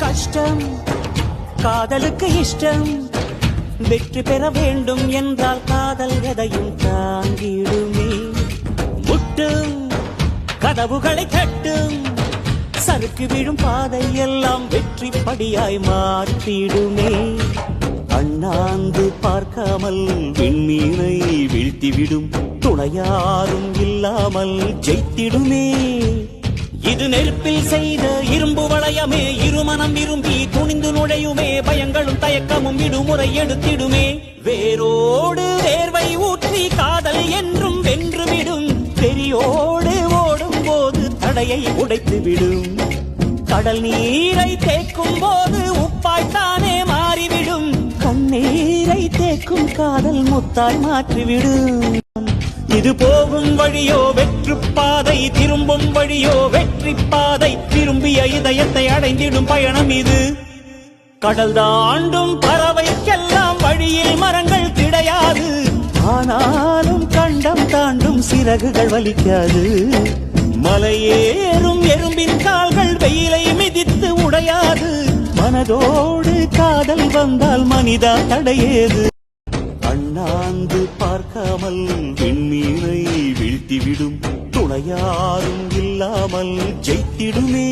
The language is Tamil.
கஷ்டம் காதலுக்கு இஷ்டம் வெற்றி பெற வேண்டும் என்றால் காதல் எதையும் தாங்கிடுமே முட்டும் கதவுகளை தட்டும் சறுக்கு விழும் பாதை எல்லாம் வெற்றி படியாய் மாற்றிடுமே அண்ணாந்து பார்க்காமல் விண்மீனை வீழ்த்திவிடும் துணையாரும் இல்லாமல் ஜெயித்திடுமே இது நெருப்பில் செய்த இரும்பு வளையமே இருமனம் விரும்பி துணிந்து நுழையுமே பயங்களும் தயக்கமும் விடுமுறை எடுத்திடுமே வேரோடு வேர்வை ஊற்றி காதல் என்றும் வென்றுவிடும் பெரியோடு ஓடும் போது தடையை உடைத்து விடும் கடல் நீரை தேக்கும் போது உப்பாய்த்தானே மாறிவிடும் கண்ணீரை தேக்கும் காதல் முத்தாய் மாற்றிவிடும் இது போகும் வழியோ வெற்று பாதை திரும்பும் வழியோ வெற்றி பாதை திரும்பிய இதயத்தை அடைந்திடும் பயணம் இது கடல் தாண்டும் பறவைக்கெல்லாம் வழியில் மரங்கள் கிடையாது ஆனாலும் கண்டம் தாண்டும் சிறகுகள் வலிக்காது மலையேறும் எறும்பின் கால்கள் வெயிலை மிதித்து உடையாது மனதோடு காதல் வந்தால் மனிதா தடையேது அண்ணாந்து பார்க்காமல் விண்மீனை வீழ்த்திவிடும் துணையாரும் இல்லாமல் ஜெயித்திடுமே